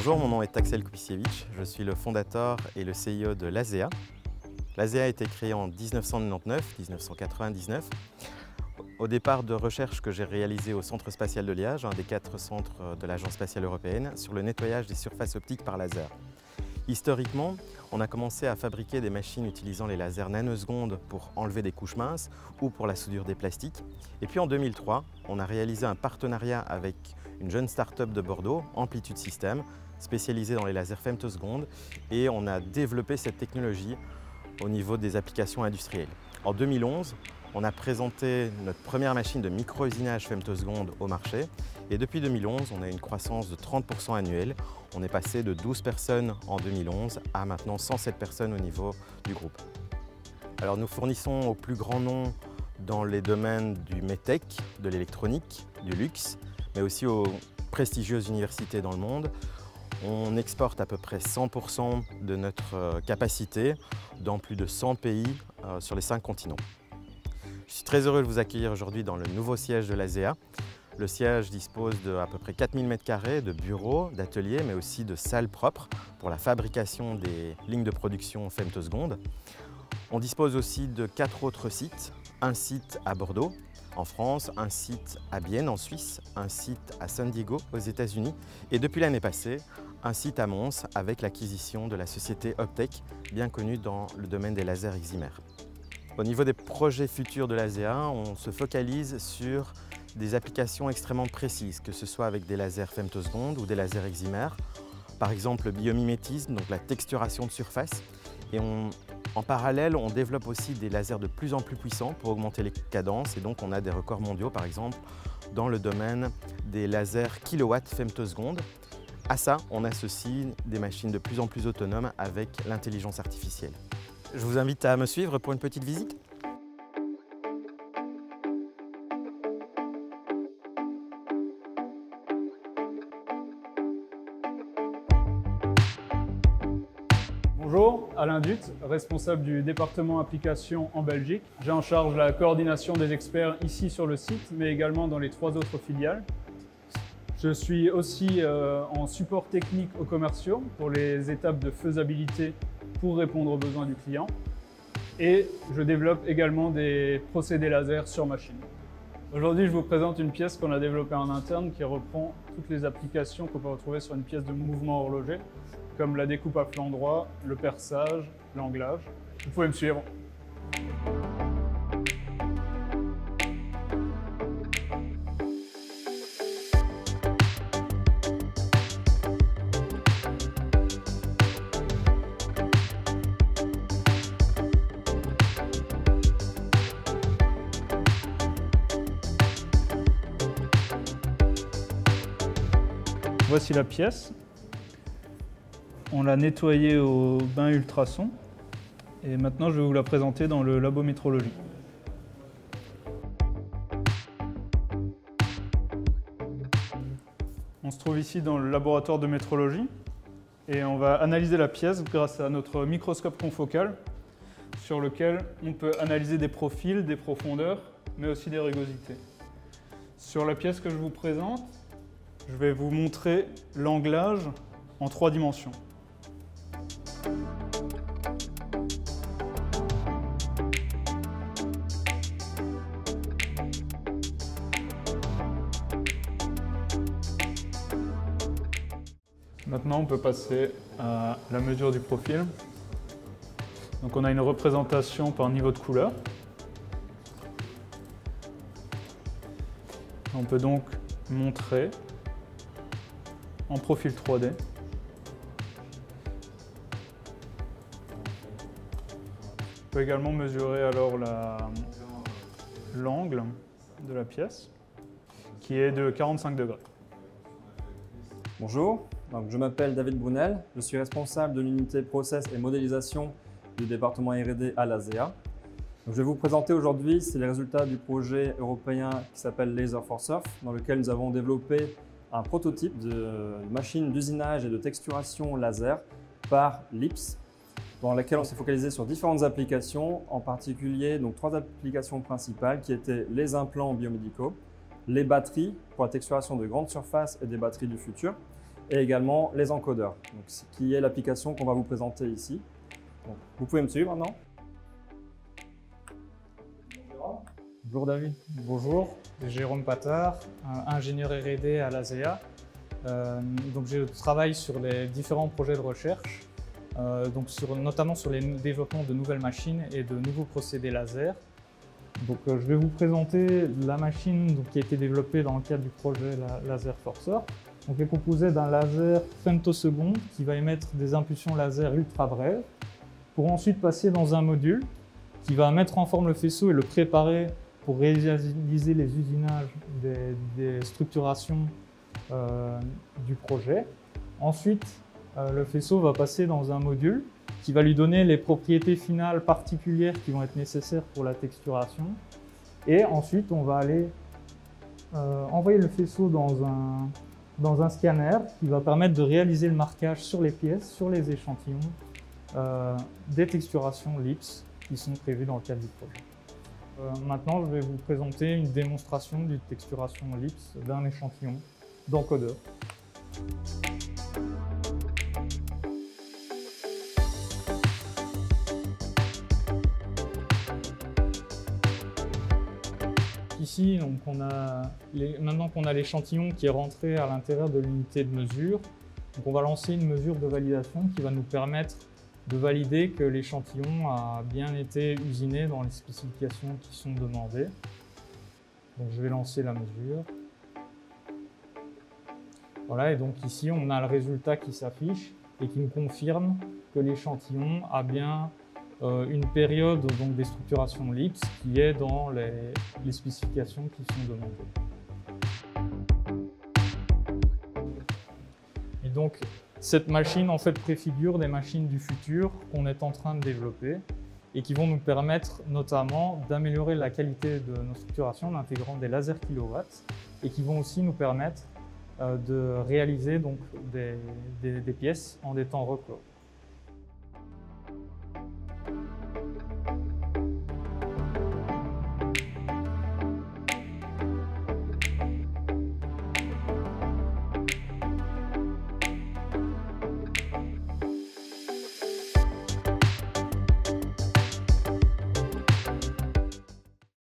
Bonjour, mon nom est Axel Kupisiewicz, je suis le fondateur et le CEO de l'ASEA. L'ASEA a été créée en 1999. Au départ de recherches que j'ai réalisées au Centre spatial de Liège, un des 4 centres de l'Agence spatiale européenne, sur le nettoyage des surfaces optiques par laser. Historiquement, on a commencé à fabriquer des machines utilisant les lasers nanosecondes pour enlever des couches minces ou pour la soudure des plastiques. Et puis en 2003, on a réalisé un partenariat avec une jeune start-up de Bordeaux, Amplitude Systems, spécialisée dans les lasers femtosecondes, et on a développé cette technologie au niveau des applications industrielles. En 2011, on a présenté notre première machine de micro-usinage femtosecondes au marché, et depuis 2011, on a une croissance de 30% annuelle. On est passé de 12 personnes en 2011 à maintenant 107 personnes au niveau du groupe. Alors nous fournissons aux plus grands noms dans les domaines du medtech, de l'électronique, du luxe, mais aussi aux prestigieuses universités dans le monde. On exporte à peu près 100% de notre capacité dans plus de 100 pays sur les 5 continents. Je suis très heureux de vous accueillir aujourd'hui dans le nouveau siège de l'ASEA. Le siège dispose d'à peu près 4000 m² de bureaux, d'ateliers, mais aussi de salles propres pour la fabrication des lignes de production femtosecondes. On dispose aussi de 4 autres sites. Un site à Bordeaux, en France, un site à Bienne, en Suisse, un site à San Diego, aux États-Unis, et depuis l'année passée, un site à Mons avec l'acquisition de la société Optech, bien connue dans le domaine des lasers Excimer. Au niveau des projets futurs de l'ASEA, on se focalise sur des applications extrêmement précises, que ce soit avec des lasers femtosecondes ou des lasers Excimer. Par exemple, le biomimétisme, donc la texturation de surface. Et en parallèle, on développe aussi des lasers de plus en plus puissants pour augmenter les cadences. Et donc, on a des records mondiaux, par exemple, dans le domaine des lasers kilowatts femtosecondes. À ça, on associe des machines de plus en plus autonomes avec l'intelligence artificielle. Je vous invite à me suivre pour une petite visite. Bonjour, Alain Dutte, responsable du département application en Belgique. J'ai en charge la coordination des experts ici sur le site, mais également dans les 3 autres filiales. Je suis aussi en support technique aux commerciaux pour les étapes de faisabilité pour répondre aux besoins du client. Et je développe également des procédés laser sur machine. Aujourd'hui, je vous présente une pièce qu'on a développée en interne qui reprend toutes les applications qu'on peut retrouver sur une pièce de mouvement horloger, comme la découpe à flanc droit, le perçage, l'anglage. Vous pouvez me suivre. Voici la pièce. On l'a nettoyée au bain ultrason et maintenant je vais vous la présenter dans le labo métrologie. On se trouve ici dans le laboratoire de métrologie et on va analyser la pièce grâce à notre microscope confocal sur lequel on peut analyser des profils, des profondeurs, mais aussi des rugosités. Sur la pièce que je vous présente, je vais vous montrer l'anglage en 3 dimensions. Maintenant, on peut passer à la mesure du profil. Donc, on a une représentation par niveau de couleur. On peut donc montrer en profil 3D. On peut également mesurer alors l'angle de la pièce, qui est de 45 degrés. Bonjour, je m'appelle David Brunel, je suis responsable de l'unité Process et Modélisation du département R&D à l'ASEA. Je vais vous présenter aujourd'hui les résultats du projet européen qui s'appelle Laser for Surf, dans lequel nous avons développé un prototype de machine d'usinage et de texturation laser par LIPS, dans laquelle on s'est focalisé sur différentes applications, en particulier 3 applications principales qui étaient les implants biomédicaux, les batteries pour la texturation de grandes surfaces et des batteries du futur, et également les encodeurs, donc, ce qui est l'application qu'on va vous présenter ici. Donc, vous pouvez me suivre maintenant. Bonjour David. Bonjour, Jérôme Patard, ingénieur R&D à l'ASEA. Donc je travaille sur les différents projets de recherche, notamment sur les développements de nouvelles machines et de nouveaux procédés laser. Donc, je vais vous présenter la machine qui a été développée dans le cadre du projet Laser Forcer. Donc, elle est composée d'un laser femtoseconde qui va émettre des impulsions laser ultra brèves pour ensuite passer dans un module qui va mettre en forme le faisceau et le préparer pour réaliser les usinages des structurations du projet. Ensuite, le faisceau va passer dans un module qui va lui donner les propriétés finales particulières qui vont être nécessaires pour la texturation. Et ensuite, on va aller envoyer le faisceau dans un scanner qui va permettre de réaliser le marquage sur les pièces, sur les échantillons, des texturations LIPS qui sont prévues dans le cadre du projet. Maintenant, je vais vous présenter une démonstration d'une texturation LIPS d'un échantillon d'encodeur. Ici, donc, maintenant qu'on a l'échantillon qui est rentré à l'intérieur de l'unité de mesure, donc on va lancer une mesure de validation qui va nous permettre de valider que l'échantillon a bien été usiné dans les spécifications qui sont demandées. Donc je vais lancer la mesure. Voilà, et donc ici on a le résultat qui s'affiche et qui nous confirme que l'échantillon a bien une période donc, des structurations LIPS qui est dans les spécifications qui sont demandées. Et donc cette machine en fait préfigure des machines du futur qu'on est en train de développer et qui vont nous permettre notamment d'améliorer la qualité de nos structurations en intégrant des lasers kilowatts et qui vont aussi nous permettre de réaliser donc, des pièces en des temps records.